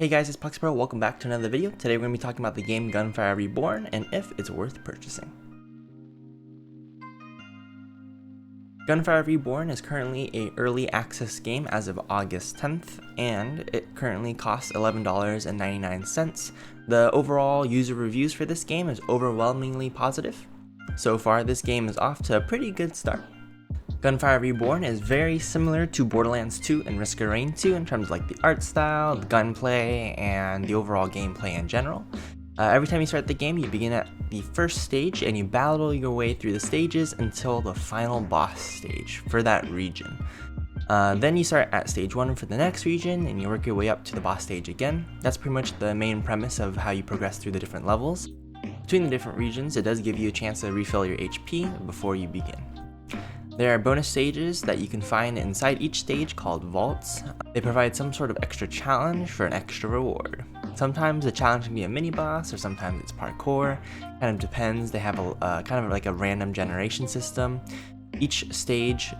Hey guys, it's PoxiiPro. Welcome back to another video. Today we're going to be talking about the game Gunfire Reborn and if it's worth purchasing. Gunfire Reborn is currently an early access game as of August 10th, and it currently costs $11.99. The overall user reviews for this game is overwhelmingly positive. So far, this game is off to a pretty good start. Gunfire Reborn is very similar to Borderlands 2 and Risk of Rain 2 in terms of like the art style, the gunplay, and the overall gameplay in general. Every time you start the game, you begin at the first stage and you battle your way through the stages until the final boss stage for that region. Then you start at stage 1 for the next region and you work your way up to the boss stage again. That's pretty much the main premise of how you progress through the different levels. Between the different regions, it does give you a chance to refill your HP before you begin. There are bonus stages that you can find inside each stage called vaults. They provide some sort of extra challenge for an extra reward. Sometimes the challenge can be a mini boss or sometimes it's parkour. Kind of depends. They have a kind of like a random generation system. Each stage,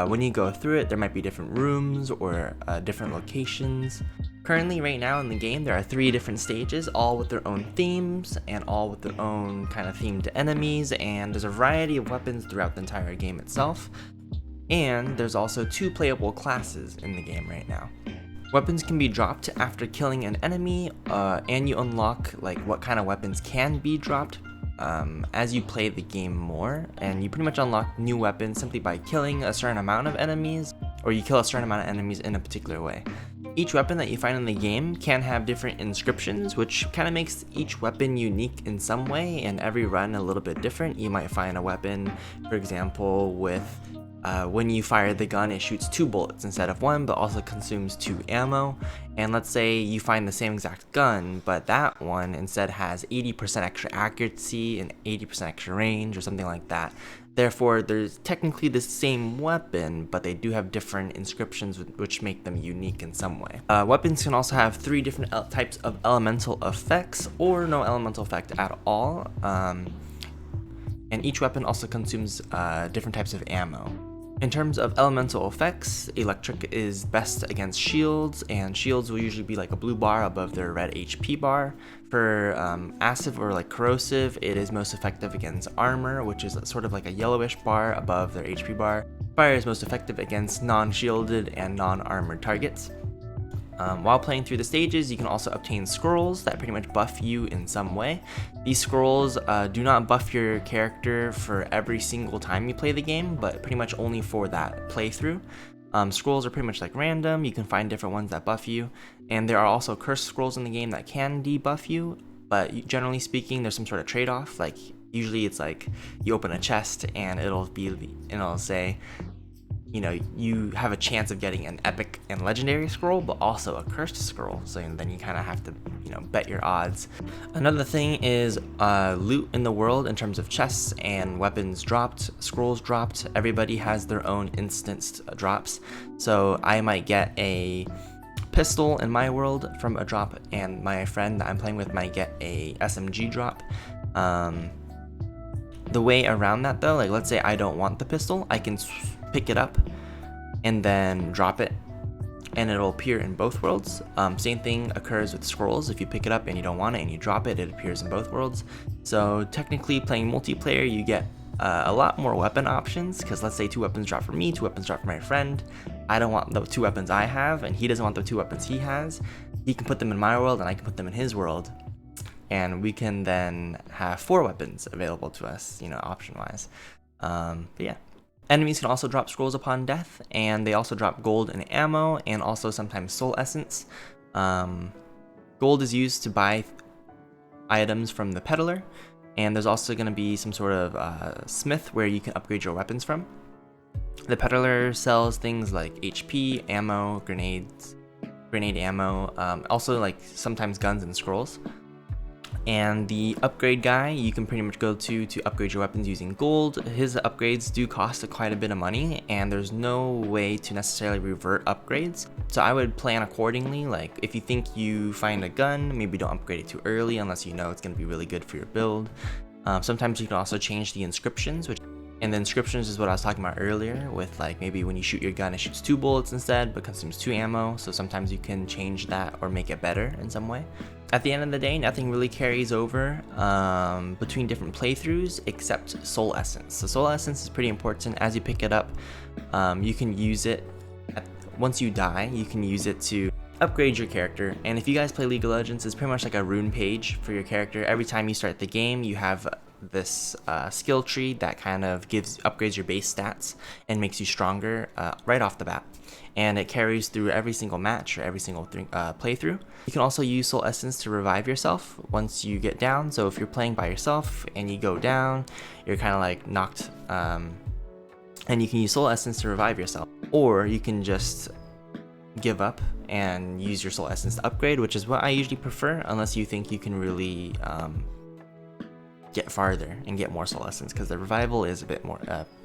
when you go through it, there might be different rooms or different locations. Currently, right now in the game, there are 3 different stages, all with their own themes and all with their own kind of themed enemies, and there's a variety of weapons throughout the entire game itself. And there's also 2 playable classes in the game right now. Weapons can be dropped after killing an enemy, and you unlock like what kind of weapons can be dropped as you play the game more, and you pretty much unlock new weapons simply by killing a certain amount of enemies, or you kill a certain amount of enemies in a particular way. Each weapon that you find in the game can have different inscriptions, which kind of makes each weapon unique in some way, and every run a little bit different. You might find a weapon, for example, with when you fire the gun, it shoots 2 bullets instead of 1, but also consumes 2 ammo. And let's say you find the same exact gun, but that one instead has 80% extra accuracy and 80% extra range or something like that. Therefore, there's technically the same weapon, but they do have different inscriptions which make them unique in some way. Weapons can also have 3 different types of elemental effects or no elemental effect at all. And each weapon also consumes different types of ammo. In terms of elemental effects, electric is best against shields, and shields will usually be like a blue bar above their red HP bar. For acid or like corrosive, it is most effective against armor, which is sort of like a yellowish bar above their HP bar. Fire is most effective against non-shielded and non-armored targets. While playing through the stages, you can also obtain scrolls that pretty much buff you in some way. These scrolls do not buff your character for every single time you play the game, but pretty much only for that playthrough. Scrolls are pretty much like random. You can find different ones that buff you, and there are also cursed scrolls in the game that can debuff you, but generally speaking, there's some sort of trade-off. Like usually it's like you open a chest and it'll say, you know, you have a chance of getting an epic and legendary scroll, but also a cursed scroll. So then you kind of have to, bet your odds. Another thing is loot in the world in terms of chests and weapons dropped, scrolls dropped. Everybody has their own instanced drops. So I might get a pistol in my world from a drop, and my friend that I'm playing with might get a SMG drop. The way around that though, like let's say I don't want the pistol, I can pick it up and then drop it, and it'll appear in both worlds. Same thing occurs with scrolls. If you pick it up and you don't want it and you drop it, it appears in both worlds. So technically playing multiplayer, you get a lot more weapon options, because let's say 2 weapons drop for me, 2 weapons drop for my friend. I don't want the 2 weapons I have, and he doesn't want the 2 weapons he has. He can put them in my world and I can put them in his world, and we can then have 4 weapons available to us, option wise. But yeah. Enemies can also drop scrolls upon death, and they also drop gold and ammo, and also sometimes soul essence. Gold is used to buy items from the peddler, and there's also going to be some sort of smith where you can upgrade your weapons from. The peddler sells things like HP, ammo, grenade ammo, also like sometimes guns and scrolls. And the upgrade guy, you can pretty much go to upgrade your weapons using gold. His upgrades do cost quite a bit of money, and there's no way to necessarily revert upgrades. So I would plan accordingly. Like if you think you find a gun, maybe don't upgrade it too early unless you know it's going to be really good for your build. Sometimes you can also change the inscriptions, And the inscriptions is what I was talking about earlier with like maybe when you shoot your gun it shoots 2 bullets instead but consumes 2 ammo, so sometimes you can change that or make it better in some way. At the end of the day, nothing really carries over between different playthroughs except Soul Essence. So Soul Essence is pretty important. As you pick it up, you can use it, once you die, you can use it to upgrade your character. And if you guys play League of Legends, it's pretty much like a rune page for your character. Every time you start the game, you have this skill tree that kind of upgrades your base stats and makes you stronger right off the bat. And it carries through every single match or every single playthrough. You can also use Soul Essence to revive yourself once you get down. So if you're playing by yourself and you go down, you're kind of like knocked, and you can use Soul Essence to revive yourself. Or you can just give up and use your Soul Essence to upgrade, which is what I usually prefer, unless you think you can really get farther and get more Soul Essence, because the revival is a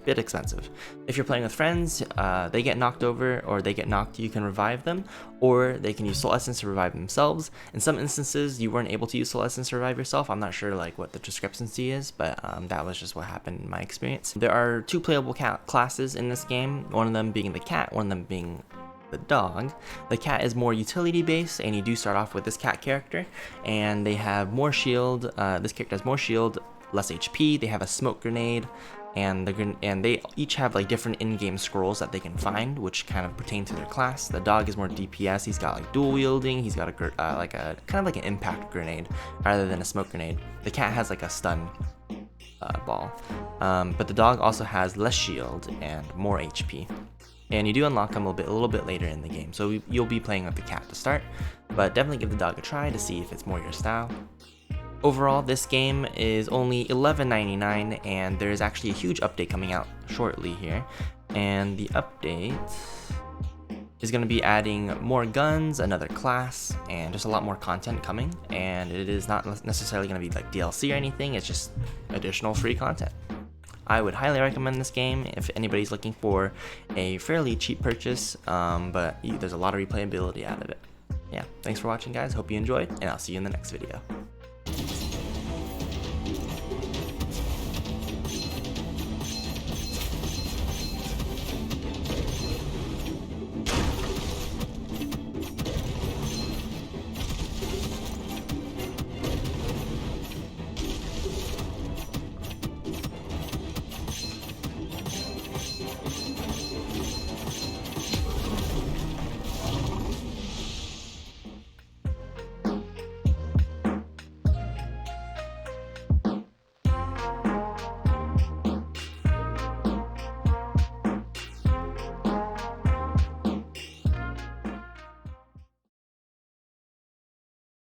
bit expensive. If you're playing with friends, they get knocked over or they get knocked, you can revive them, or they can use Soul Essence to revive themselves. In some instances, you weren't able to use Soul Essence to revive yourself. I'm not sure like what the discrepancy is, but that was just what happened in my experience. There are 2 playable classes in this game, one of them being the cat, one of them being the dog. The cat is more utility based, and you do start off with this cat character, and they have more shield. This character has more shield, less HP. They have a smoke grenade, and they each have like different in-game scrolls that they can find, which kind of pertain to their class. The dog is more DPS. He's got like dual wielding. He's got a kind of like an impact grenade rather than a smoke grenade. The cat has like a stun ball, but the dog also has less shield and more HP. And you do unlock them a little bit later in the game, so you'll be playing with the cat to start, but definitely give the dog a try to see if it's more your style. Overall, this game is only $11.99, and there's actually a huge update coming out shortly here, and the update is going to be adding more guns, another class, and just a lot more content coming. And it is not necessarily going to be like DLC or anything, it's just additional free content. I would highly recommend this game if anybody's looking for a fairly cheap purchase, but there's a lot of replayability out of it. Yeah, thanks for watching guys, hope you enjoyed, and I'll see you in the next video.